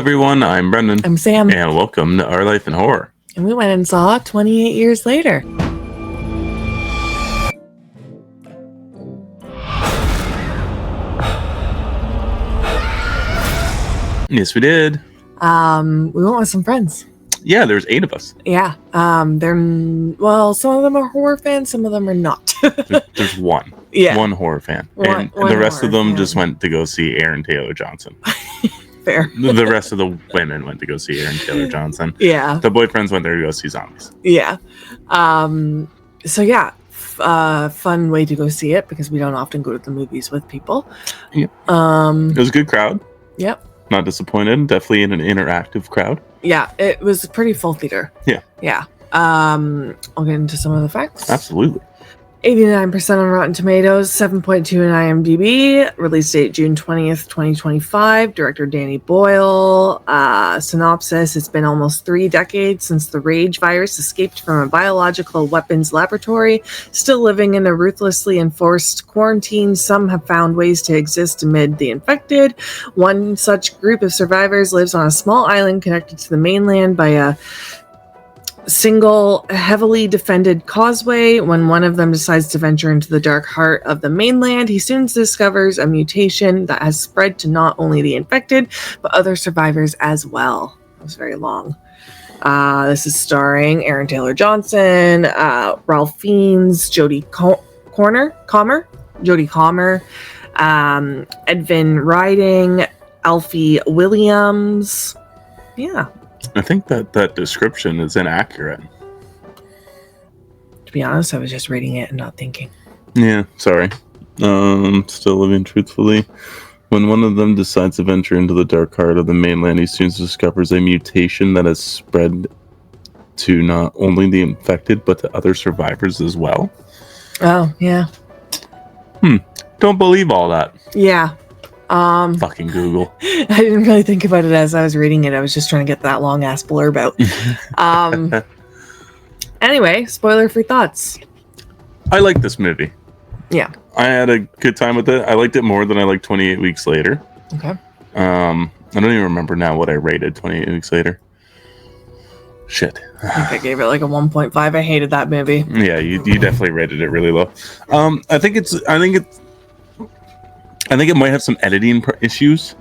everyone, I'm Brendan. I'm Sam. And welcome to Our Life in Horror. And we went and saw 28 Years Later. Yes, we did. We went with some friends. Yeah, there's 8 of us. Yeah. Some of them are horror fans, some of them are not. There's one. Yeah. One horror fan. One the rest of them fan. just went to go see Aaron Taylor Johnson. Fair. The rest of the women went to go see Aaron Taylor Johnson. Yeah. The boyfriends went there to go see zombies. Yeah. Fun way to go see it because we don't often go to the movies with people. Yep. It was a good crowd. Yep. Not disappointed. Definitely an interactive crowd. Yeah, it was a pretty full theater. Yeah. Yeah. I'll get into some of the facts. Absolutely. 89% on Rotten Tomatoes, 7.2 in IMDb, release date June 20th, 2025, director Danny Boyle. Synopsis: it's been almost 3 decades since the Rage virus escaped from a biological weapons laboratory. Still living in a ruthlessly enforced quarantine, some have found ways to exist amid the infected. One such group of survivors lives on a small island connected to the mainland by a single heavily defended causeway. When one of them decides to venture into the dark heart of the mainland, he soon discovers a mutation that has spread to not only the infected but other survivors as well. That was very long. This is starring Aaron Taylor Johnson, Ralph Fiennes, Jodie Comer, Edvin Riding, Alfie Williams. Yeah. I think that description is inaccurate. To be honest, I was just reading it and not thinking. Yeah, sorry. Still living truthfully. When one of them decides to venture into the dark heart of the mainland, he soon discovers a mutation that has spread to not only the infected, but to other survivors as well. Oh, yeah. Don't believe all that. Yeah. Fucking Google. I didn't really think about it as I was reading it. I was just trying to get that long ass blurb out. Anyway, spoiler-free thoughts. I like this movie. Yeah. I had a good time with it. I liked it more than I liked 28 Weeks Later. Okay. I don't even remember now what I rated 28 Weeks Later. Shit. I think I gave it like a 1.5. I hated that movie. Yeah, you definitely rated it really low. I think it might have some editing issues,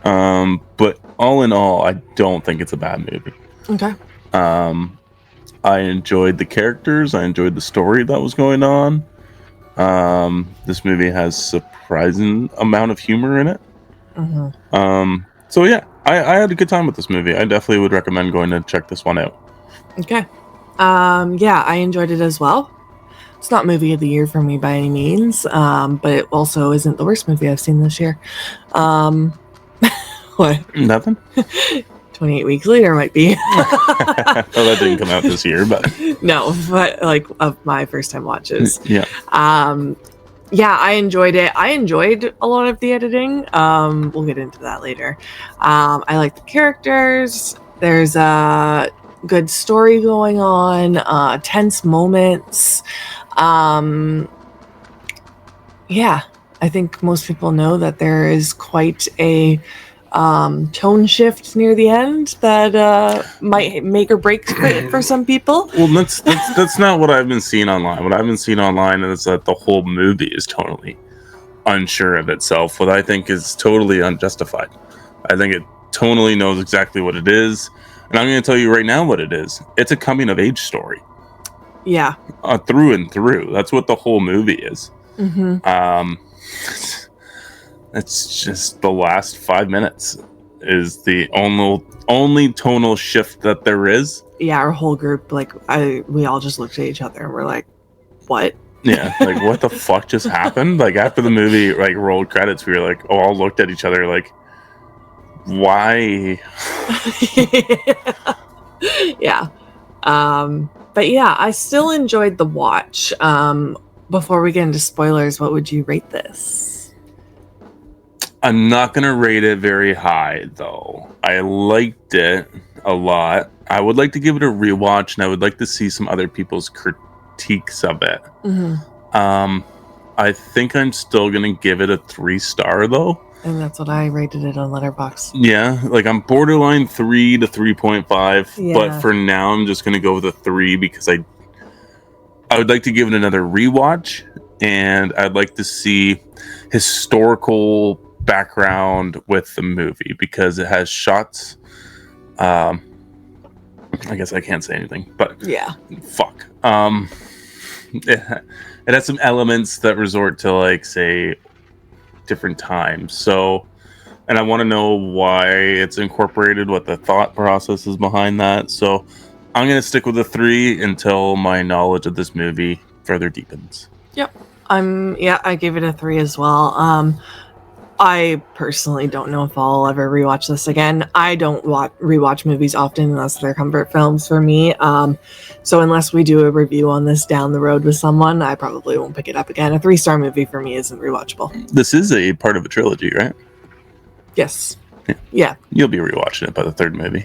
but all in all, I don't think it's a bad movie. Okay. I enjoyed the characters. I enjoyed the story that was going on. This movie has surprising amount of humor in it. Mm-hmm. So yeah, I had a good time with this movie. I definitely would recommend going to check this one out. Okay. Yeah, I enjoyed it as well. It's not movie of the year for me by any means, but it also isn't the worst movie I've seen this year. What? Nothing? 28 Weeks Later might be. Well, that didn't come out this year, but... No, but like of my first time watches. Yeah. Yeah, I enjoyed it. I enjoyed a lot of the editing. We'll get into that later. I like the characters. There's a good story going on, tense moments. Yeah, I think most people know that there is quite a tone shift near the end that might make or break for some people. Well, that's not what I've been seeing online. What I've been seeing online is that the whole movie is totally unsure of itself, what I think is totally unjustified. I think it totally knows exactly what it is, and I'm going to tell you right now what it is. It's a coming-of-age story. Yeah. Through and through. That's what the whole movie is. Mm-hmm. It's just the last 5 minutes is the only tonal shift that there is. Yeah, our whole group, we all just looked at each other and we're like, what? Yeah, like, what the fuck just happened? Like, after the movie, rolled credits, we were like, all looked at each other like, why? Yeah. But yeah, I still enjoyed the watch. Before we get into spoilers, what would you rate this? I'm not going to rate it very high, though. I liked it a lot. I would like to give it a rewatch, and I would like to see some other people's critiques of it. Mm-hmm. I think I'm still going to give it a 3-star, though. And that's what I rated it on Letterboxd. Yeah, like I'm borderline 3 to 3.5, Yeah. but for now I'm just gonna go with a 3 because I would like to give it another rewatch, and I'd like to see historical background with the movie because it has shots. I guess I can't say anything, but Yeah. fuck. It has some elements that resort to, like, say, different times. So, and I want to know why it's incorporated, what the thought process is behind that. So I'm going to stick with a 3 until my knowledge of this movie further deepens. Yep. I gave it a 3 as well. I personally don't know if I'll ever rewatch this again. I don't rewatch movies often unless they're comfort films for me. So unless we do a review on this down the road with someone, I probably won't pick it up again. A 3-star movie for me isn't rewatchable. This is a part of a trilogy, right? Yes. Yeah. Yeah. You'll be rewatching it by the third movie.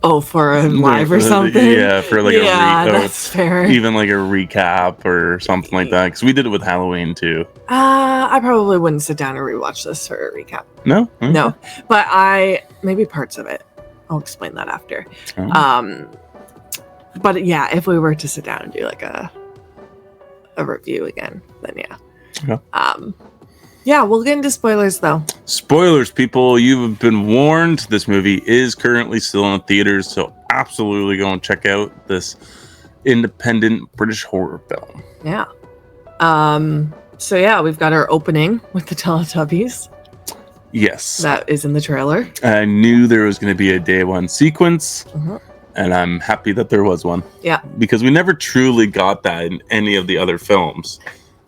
Oh, for a live or something? Yeah, for like that's fair. Even like a recap or something like that. Because we did it with Halloween too. I probably wouldn't sit down and rewatch this for a recap. No? Okay. No. But maybe parts of it. I'll explain that after. Oh. But yeah, if we were to sit down and do like a review again, then yeah. Okay. Yeah, we'll get into spoilers though. Spoilers, people. You've been warned. This movie is currently still in theaters, so absolutely go and check out this independent British horror film. Yeah. So yeah, we've got our opening with the Teletubbies. Yes. That is in the trailer. I knew there was going to be a day one sequence, Uh-huh. and I'm happy that there was one. Yeah. Because we never truly got that in any of the other films.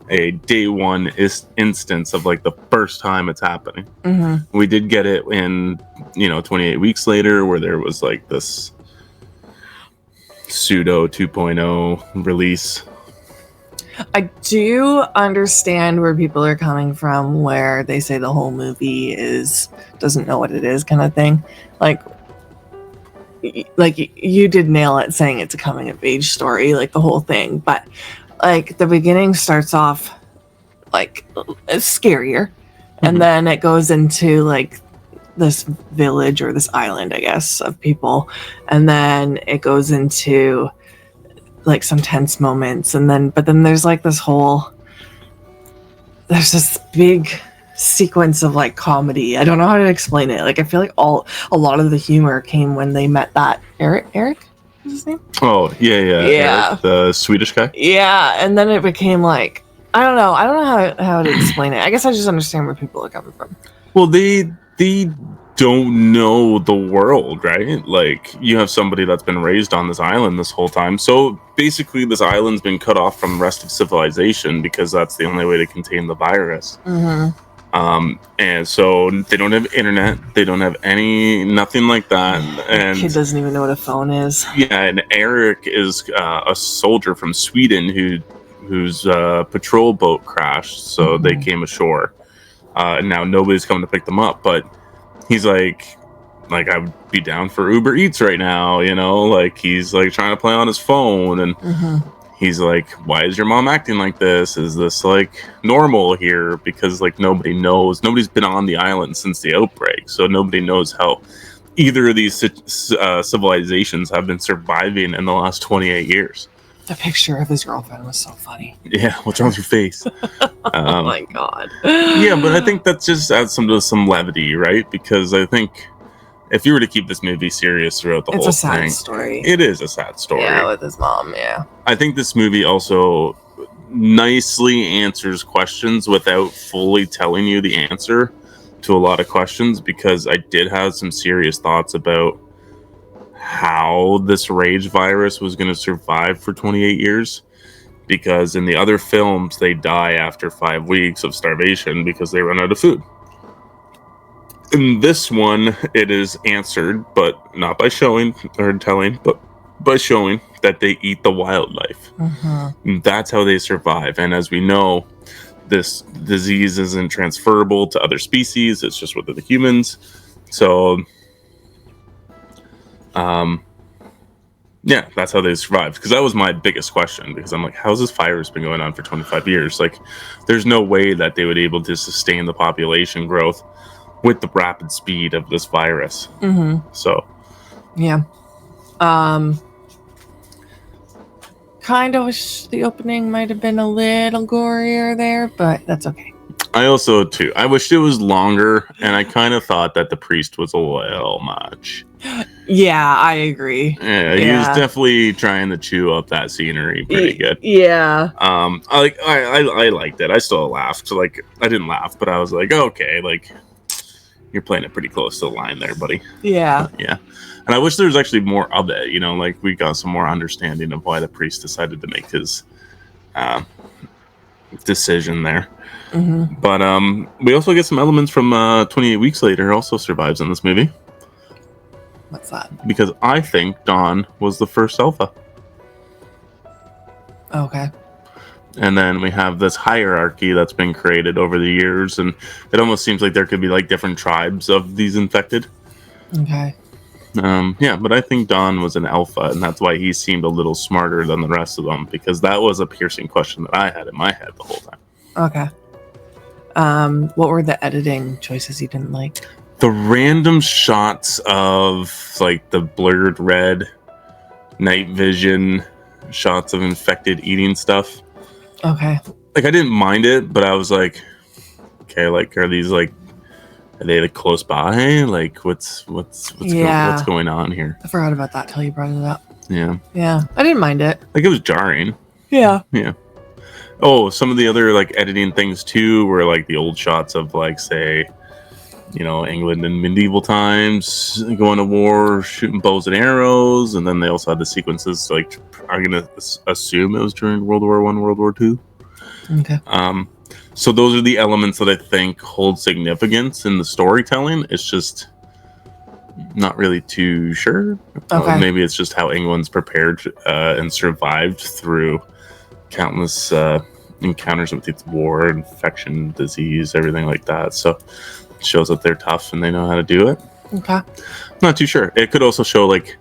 A day one instance of like the first time it's happening. Mm-hmm. We did get it in 28 weeks later, where there was like this pseudo 2.0 release. I do understand where people are coming from, where they say the whole movie doesn't know what it is, kind of thing. Like you did nail it saying it's a coming of age story, like the whole thing, but like the beginning starts off like scarier, and then it goes into like this village or this island, I guess, of people, and then it goes into like some tense moments, but then there's like this big sequence of like comedy. I don't know how to explain it. Like I feel like a lot of the humor came when they met that Eric is his name? Oh, yeah. Eric, the Swedish guy? Yeah, and then it became like, I don't know how to explain it. I guess I just understand where people are coming from. Well, they don't know the world, right? Like, you have somebody that's been raised on this island this whole time. So basically, this island's been cut off from the rest of civilization because that's the only way to contain the virus. Mm-hmm. And so they don't have internet. They don't have nothing like that. And the kid doesn't even know what a phone is. Yeah, and Eric is a soldier from Sweden whose patrol boat crashed, so they came ashore. And now nobody's coming to pick them up, but he's like I would be down for Uber Eats right now, like he's like trying to play on his phone, and he's like, why is your mom acting like this? Is this like normal here? Because like nobody's been on the island since the outbreak, so nobody knows how either of these civilizations have been surviving in the last 28 years. The picture of his girlfriend was so funny. Yeah, what's wrong with your face? Oh my god. Yeah, but I think that just adds some levity, right? Because I think if you were to keep this movie serious throughout the whole thing, it's a sad story. It is a sad story. Yeah, with his mom. Yeah. I think this movie also nicely answers questions without fully telling you the answer to a lot of questions, because I did have some serious thoughts about how this rage virus was going to survive for 28 years, because in the other films they die after 5 weeks of starvation because they run out of food. In this one, it is answered, but not by showing or telling, but by showing that they eat the wildlife. That's how they survive. And as we know, this disease isn't transferable to other species. It's just within the humans. So Yeah, that's how they survived. Because that was my biggest question. Because I'm like, how's this virus been going on for 25 years? Like, there's no way that they would be able to sustain the population growth with the rapid speed of this virus. Mm-hmm. So, Yeah. Kind of wish the opening might have been a little gorier there, but that's okay. I also, too, I wished it was longer, and I kind of thought that the priest was a little much. Yeah, I agree. Yeah, he was definitely trying to chew up that scenery pretty good. Yeah. I liked it. I still laughed. Like, I didn't laugh, but I was like, okay, like, you're playing it pretty close to the line there, buddy. Yeah. Yeah. And I wish there was actually more of it, you know, like we got some more understanding of why the priest decided to make his decision there. Mm-hmm. But we also get some elements from 28 Weeks Later also survives in this movie. What's that? Because I think Dawn was the first alpha. Okay. And then we have this hierarchy that's been created over the years, and it almost seems like there could be like different tribes of these infected. Okay. Yeah, but I think Dawn was an alpha, and that's why he seemed a little smarter than the rest of them, because that was a piercing question that I had in my head the whole time. Okay. What were the editing choices you didn't like? The random shots of like the blurred red night vision shots of infected eating stuff. Okay. Like I didn't mind it, but I was like, okay, like are these like are they like close by? Like what's going on here? I forgot about that till you brought it up. Yeah. Yeah. I didn't mind it. Like it was jarring. Yeah. Yeah. Oh, some of the other like editing things too were like the old shots of like say, you know, England in medieval times going to war, shooting bows and arrows, and then they also had the sequences like I'm gonna assume it was during World War I, World War II. Okay. So those are the elements that I think hold significance in the storytelling. It's just not really too sure. Okay. Maybe it's just how England's prepared and survived through countless encounters with its war, infection, disease, everything like that. So it shows that they're tough and they know how to do it. Okay. Not too sure. It could also show like,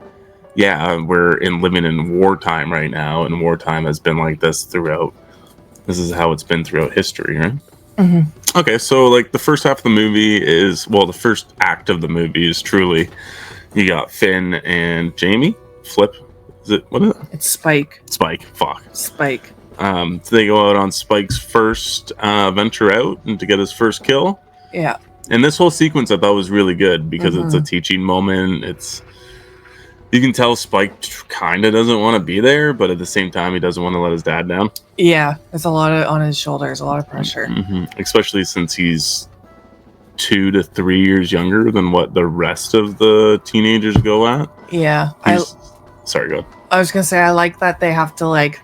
yeah, we're living in wartime right now, and wartime has been like this throughout. This is how it's been throughout history, right? Mm-hmm. Okay, so like the first half of the movie is, well, the first act of the movie is truly, you got Finn and Jamie. Flip. Is it, what is it? It's Spike. Spike. Fuck. Spike. So they go out on Spike's first venture out and to get his first kill. Yeah. And this whole sequence I thought was really good because it's a teaching moment. You can tell Spike kind of doesn't want to be there, but at the same time, he doesn't want to let his dad down. Yeah, there's a lot on his shoulders, a lot of pressure. Mm-hmm. Especially since he's 2 to 3 years younger than what the rest of the teenagers go at. Yeah. Sorry, go ahead. I was going to say, I like that they have to, like,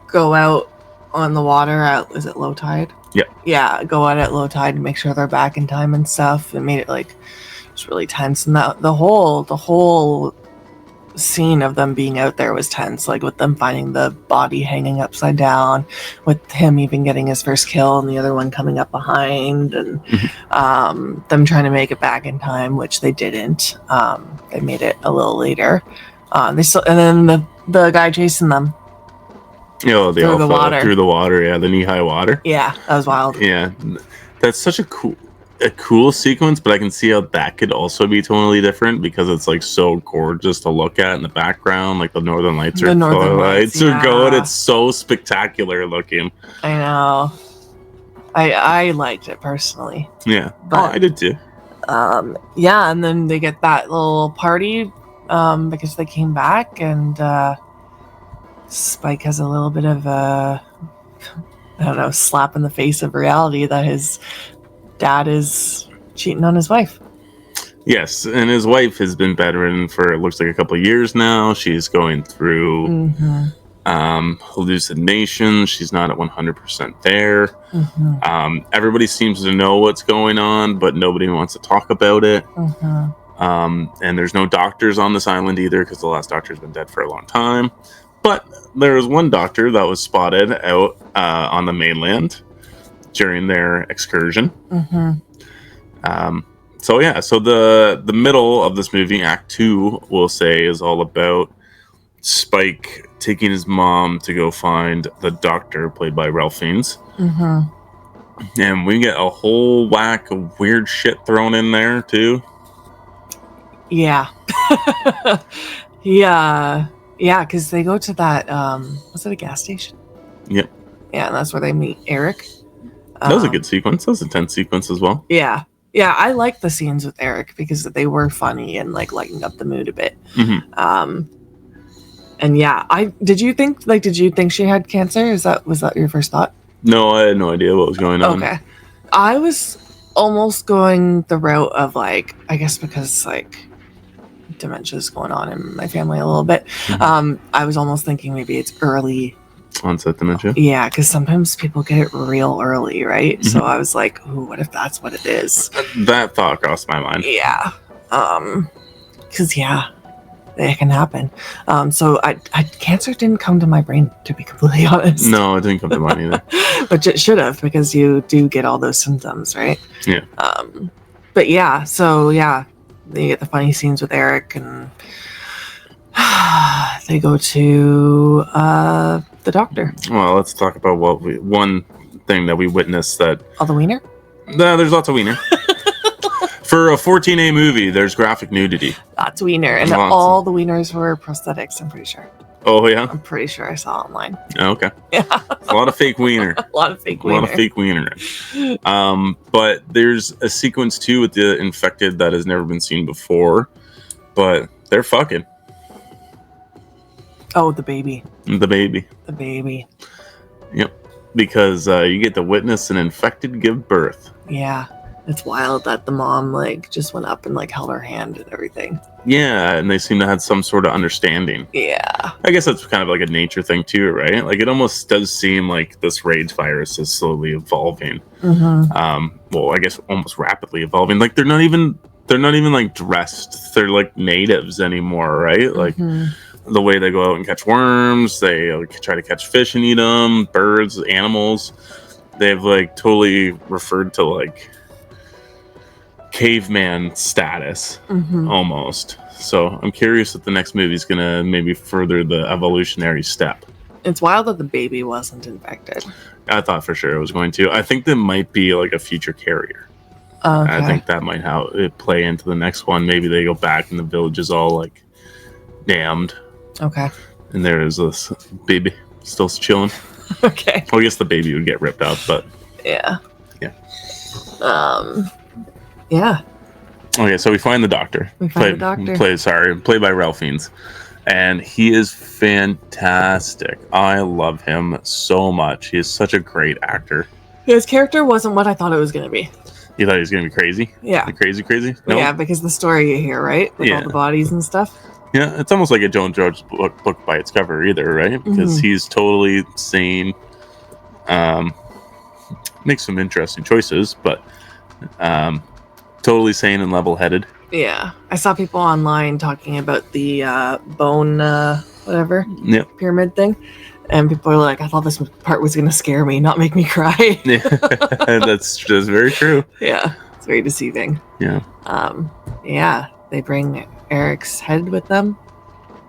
go out on the water at, is it low tide? Yeah. Yeah, go out at low tide to make sure they're back in time and stuff. It made it, like, it's really tense. And the whole scene of them being out there was tense, like with them finding the body hanging upside down, with him even getting his first kill and the other one coming up behind, and them trying to make it back in time, which they didn't. They made it a little later. And then the guy chasing them. The through alpha, the water. Through the water, yeah, the knee-high water. Yeah, that was wild. Yeah, that's such a cool sequence, but I can see how that could also be totally different because it's like so gorgeous to look at in the background, like the Northern Lights are going. It's so spectacular looking. I know. I liked it personally. Yeah, but, I did too. Yeah, and then they get that little party because they came back, and Spike has a little bit of a, I don't know, slap in the face of reality that his dad is cheating on his wife. Yes, and his wife has been bedridden for, it looks like, a couple of years now. She's going through hallucinations. She's not at 100% there. Everybody seems to know what's going on, but nobody wants to talk about it. And there's no doctors on this island either because the last doctor's been dead for a long time. But there was one doctor that was spotted out on the mainland during their excursion. So the middle of this movie, Act 2, we'll say, is all about Spike taking his mom to go find the doctor, played by Ralph Fiennes. And we get a whole whack of weird shit thrown in there, too. Yeah. Yeah, because they go to that, was it a gas station? Yep. Yeah, and that's where they meet Eric. That was a good sequence. That was a tense sequence as well. Yeah, I like the scenes with Eric because they were funny and like lightened up the mood a bit. And yeah, did you think she had cancer? Was that your first thought? No, I had no idea what was going on. Okay, I was almost going the route of like, I guess because like dementia is going on in my family a little bit. I was almost thinking maybe it's early onset dementia. Yeah, because sometimes people get it real early, right? So I was like, ooh, what if that's what it is? That thought crossed my mind. Yeah. Because yeah, it can happen. So cancer didn't come to my brain, to be completely honest. No, it didn't come to mind either. Which it should have, because you do get all those symptoms, right? Yeah. But yeah, so yeah, you get the funny scenes with Eric, and they go to the doctor. Well, let's talk about one thing that we witnessed that... Oh, the wiener? No, there's lots of wiener. For a 14A movie, there's graphic nudity. Lots of wiener. And all the wieners were prosthetics, I'm pretty sure. Oh, yeah? I'm pretty sure I saw online. Oh, okay. Yeah. A lot of fake wiener. A lot of fake wiener. But there's a sequence, too, with the infected that has never been seen before. But they're fucking. Oh, the baby. The baby. The baby. Yep. Because you get to witness an infected give birth. Yeah. It's wild that the mom like just went up and like held her hand and everything. Yeah, and they seem to have some sort of understanding. Yeah. I guess that's kind of like a nature thing too, right? Like it almost does seem like this rage virus is slowly evolving. Well, I guess almost rapidly evolving. Like they're not even like dressed. They're like natives anymore, right? Like the way they go out and catch worms, they try to catch fish and eat them, birds, animals. They've like totally referred to like caveman status almost. So I'm curious if the next movie is gonna maybe further the evolutionary step. It's wild that the baby wasn't infected. I thought for sure it was going to. I think there might be like a future carrier. Okay. I think that might how it play into the next one. Maybe they go back and the village is all like damned. Okay. And there is this baby still chilling. Okay. Well, I guess the baby would get ripped out, but yeah. Yeah. Okay, so we find the doctor. Played by Ralph Fiennes. And he is fantastic. I love him so much. He is such a great actor. His character wasn't what I thought it was going to be. You thought he was going to be crazy? Yeah. Like crazy? No? Yeah, because the story you hear, right? With all the bodies and stuff. Yeah, it's almost like a Joan George book by its cover either, right? Because he's totally sane. Makes some interesting choices, but totally sane and level-headed. Yeah. I saw people online talking about the bone, pyramid thing. And people are like, I thought this part was going to scare me, not make me cry. Yeah, that's just very true. Yeah, it's very deceiving. Yeah. Yeah, they bring Eric's head with them,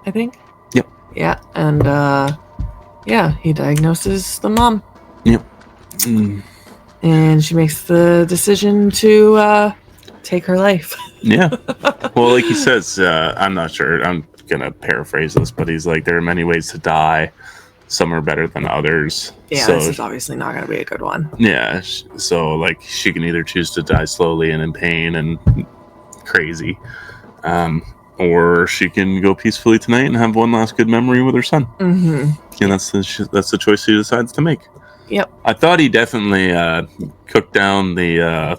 I think. Yep. Yeah, and he diagnoses the mom. Yep. And she makes the decision to take her life. Yeah. Well, like he says, I'm not sure, I'm going to paraphrase this, but he's like, there are many ways to die. Some are better than others. Yeah, so, this is obviously not going to be a good one. Yeah, so like she can either choose to die slowly and in pain and crazy, or she can go peacefully tonight and have one last good memory with her son. And that's the choice she decides to make. Yep. I thought he definitely cooked down the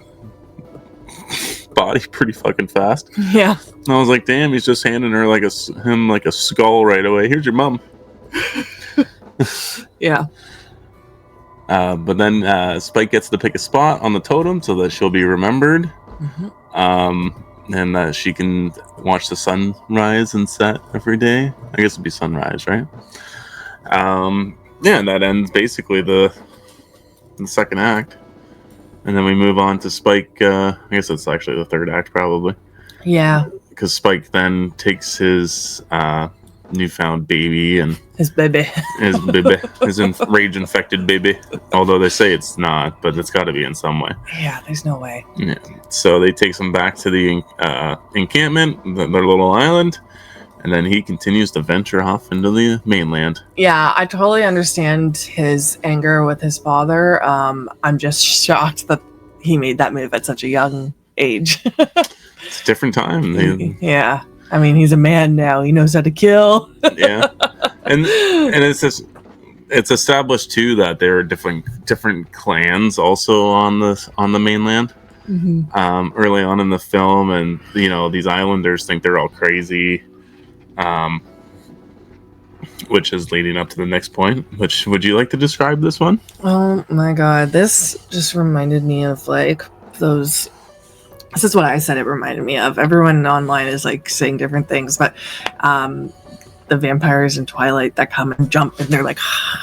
body pretty fucking fast. Yeah. And I was like, damn, he's just handing her like a skull right away. Here's your mom. Yeah. But then Spike gets to pick a spot on the totem so that she'll be remembered. And she can watch the sun rise and set every day. I guess it'd be sunrise, right? And that ends basically the second act. And then we move on to Spike. I guess it's actually the third act, probably. Yeah. Because Spike then takes his newfound baby and His baby. his baby, his rage-infected baby. Although they say it's not, but it's got to be in some way. Yeah, there's no way. Yeah. So they take him back to the encampment, their little island, and then he continues to venture off into the mainland. Yeah, I totally understand his anger with his father. I'm just shocked that he made that move at such a young age. It's a different time. Yeah. I mean, he's a man now. He knows how to kill. Yeah. And it's established too that there are different clans also on the mainland. Mm-hmm. Early on in the film, and these islanders think they're all crazy, which is leading up to the next point. Which would you like to describe this one? Oh my god, this just reminded me of like those. This is what I said it reminded me of. Everyone online is like saying different things, but the vampires in Twilight that come and jump and they're like,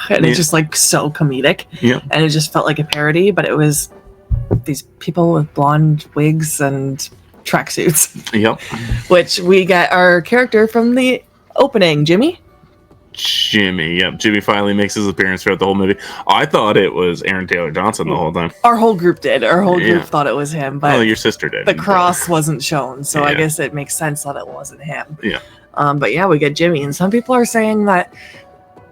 and it's just like so comedic. Yeah. And it just felt like a parody, but it was these people with blonde wigs and tracksuits. Yep. Which we get our character from the opening, Jimmy. Yep. Jimmy finally makes his appearance throughout the whole movie. I thought it was Aaron Taylor Johnson the whole time. Our whole group did. Our whole group thought it was him, but your sister did. The cross wasn't shown, so I guess it makes sense that it wasn't him. Yeah. But yeah, we get Jimmy, and some people are saying that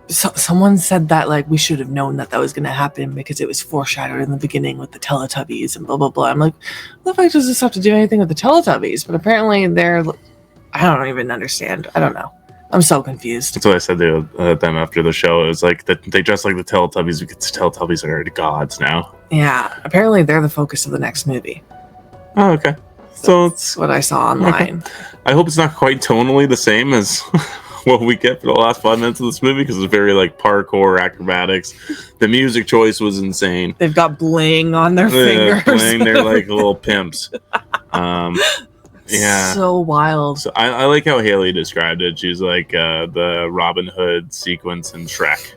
someone said that like we should have known that was going to happen because it was foreshadowed in the beginning with the Teletubbies and blah blah blah. I'm like, what the fuck does this have to do anything with the Teletubbies? But apparently I don't even understand. I don't know. I'm so confused. That's what I said to them after the show. It was like that they dress like the Teletubbies because the Teletubbies are gods now. Yeah, apparently they're the focus of the next movie. Oh, okay. So that's what I saw online. Okay. I hope it's not quite tonally the same as what we get for the last 5 minutes of this movie, because it's very like parkour acrobatics. The music choice was insane. They've got bling on their fingers. Bling, they're like little pimps. Yeah, so wild. So I like how Haley described it. She's like the Robin Hood sequence in Shrek.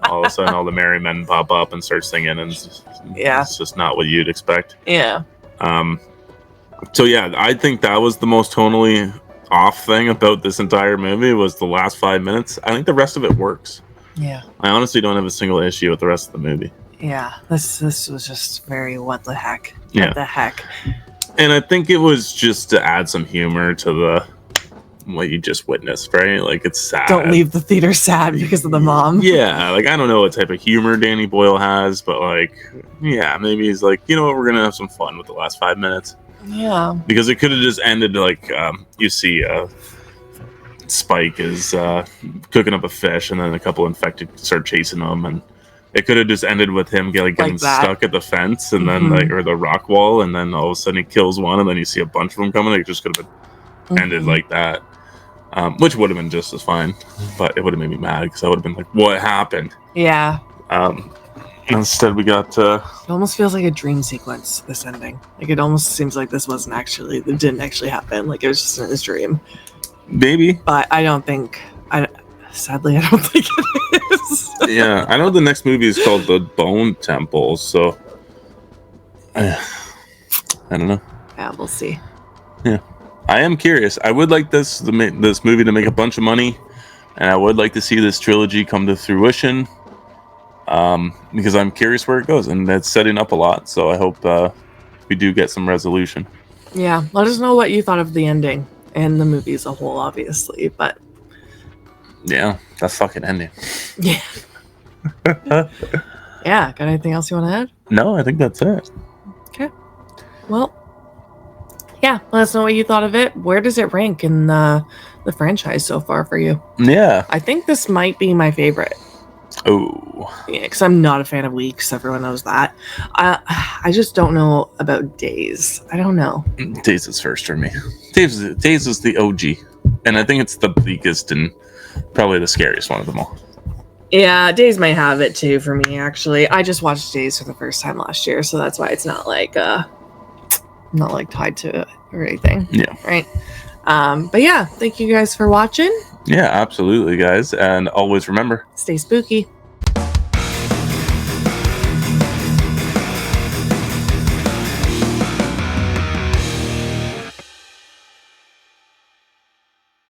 All of a sudden, all the merry men pop up and start singing, and it's just not what you'd expect. Yeah. So yeah, I think that was the most tonally off thing about this entire movie was the last 5 minutes. I think the rest of it works. Yeah. I honestly don't have a single issue with the rest of the movie. Yeah, this was just very what the heck. Yeah. What the heck. And I think it was just to add some humor to what you just witnessed, right? Like, it's sad. Don't leave the theater sad because of the mom. Yeah, like, I don't know what type of humor Danny Boyle has, but, like, yeah, maybe he's like, you know what, we're going to have some fun with the last 5 minutes. Yeah. Because it could have just ended, like, you see Spike is cooking up a fish, and then a couple infected start chasing him, and it could have just ended with him getting stuck at the fence, and then or the rock wall, and then all of a sudden he kills one, and then you see a bunch of them coming. It just could have been ended like that, which would have been just as fine, but it would have made me mad because I would have been like, "What happened?" Yeah. Instead, we got. It almost feels like a dream sequence. This ending, like it almost seems like this didn't actually happen. Like it was just in his dream. Maybe, but I don't think. Sadly, I don't think it is. Yeah, I know the next movie is called The Bone Temple, so I don't know. Yeah, we'll see. Yeah, I am curious. I would like this movie to make a bunch of money, and I would like to see this trilogy come to fruition. Because I'm curious where it goes, and it's setting up a lot. So I hope we do get some resolution. Yeah, let us know what you thought of the ending and the movie as a whole, obviously, but. Yeah, that fucking ending. Yeah. Yeah, got anything else you want to add? No, I think that's it. Okay. Well, yeah, let us know what you thought of it. Where does it rank in the franchise so far for you? Yeah. I think this might be my favorite. Oh. Yeah, because I'm not a fan of Weeks. Everyone knows that. I just don't know about Days. I don't know. Days is first for me. Days is the OG. And I think it's the bleakest and probably the scariest one of them all. Yeah, Days might have it too for me, actually. I just watched Days for the first time last year, so that's why it's not like tied to it or anything. Yeah. Right. But yeah, thank you guys for watching. Yeah, absolutely, guys. And always remember, stay spooky.